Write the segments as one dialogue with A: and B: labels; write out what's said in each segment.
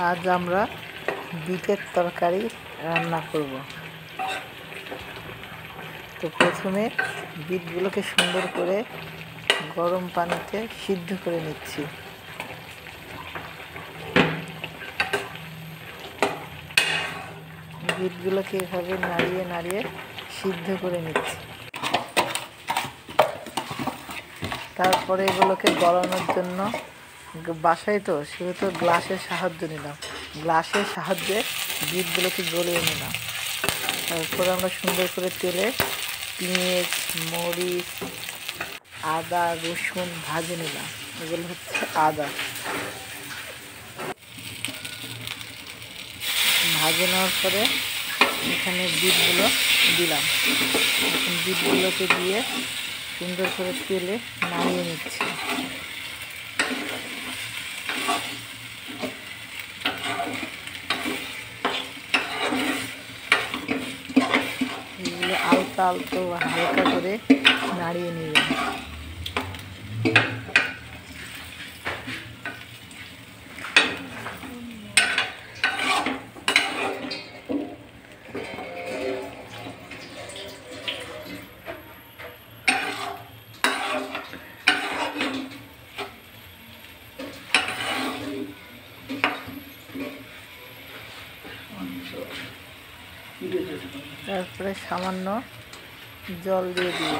A: আজ আমরা বিটের তরকারি রান্না করব। তো প্রথমে বিটগুলোকে সুন্দর করে গরম পানিতে সিদ্ধ করে নিচ্ছি। বিটগুলোকে এভাবে নাড়িয়ে নাড়িয়ে সিদ্ধ করে নিচ্ছি। তারপরে এগুলোকে গলানোর জন্য বাসায় তো সেহেতু গ্লাসের সাহায্য নিলাম। গ্লাসের সাহায্যে বিটগুলোকে গলিয়ে নিলাম। তারপরে আমরা সুন্দর করে তেলে পেঁয়াজ, মরিচ, আদা, রসুন ভাজে নিলাম। এগুলো হচ্ছে আদা ভাজে নেওয়ার পরে এখানে বিটগুলো দিলাম। এখন বিটগুলোকে দিয়ে সুন্দর করে তেলে নাড়িয়ে নিচ্ছি। এগুলো আলতো আলতো হালকা করে নাড়িয়ে নেবেন। তারপরে সামান্য জল দিয়ে দিব।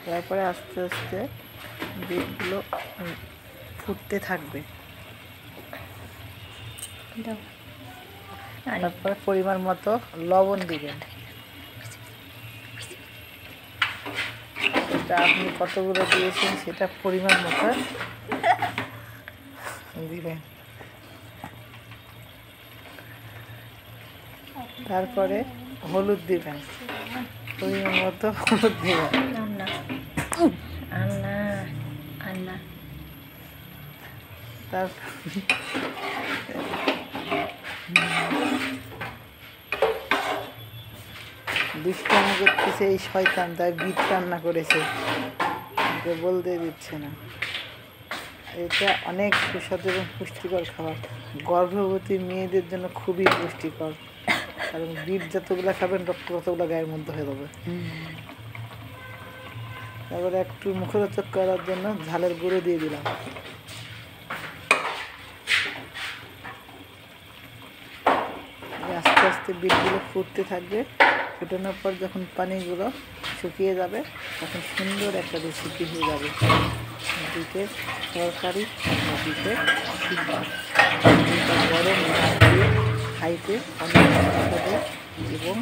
A: তারপরে আস্তে আস্তে বিটগুলো ফুটতে থাকবে। তারপরে পরিমাণ মতো লবণ দিবেন। সেটা আপনি কতগুলো দিয়েছেন সেটা পরিমাণ মতো দিবেন। তারপরে হলুদ দিবেন, পরিমাণ মতো হলুদ দিবেন। তারপর দুষ্টামি করতেছে এই শয়তান, তাই বিট রান্না করেছে, বলতে দিচ্ছে না। এটা অনেক সুস্বাদু এবং পুষ্টিকর খাবার। গর্ভবতী মেয়েদের জন্য খুবই পুষ্টিকর, কারণ বিট যতগুলো খাবেন রক্ত ততগুলো গায়ের মধ্যে হয়ে যাবে। তারপরে একটু মুখরোচক করার জন্য ঝালের গুঁড়ো দিয়ে দিলাম। আস্তে আস্তে বিটগুলো ফুটতে থাকবে। ফুটানোর পর যখন পানিগুলো শুকিয়ে যাবে তখন সুন্দর একটা রেসিপি হয়ে যাবে বিটের তরকারি, বিটের সিদ্ধ। গরম ভাত দিয়ে খাইতে অনেক সুস্বাদু এবং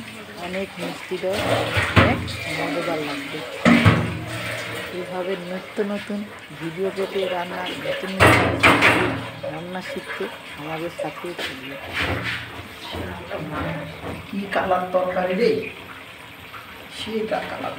A: অনেক মিষ্টিদার, অনেক মজাদার লাগবে। এইভাবে নিত্য নতুন ভিডিও পেতে নতুন রান্না শিখতে আমাদের সাথেই থাকবে। কি কালার তরকারি রে, সেটা কালার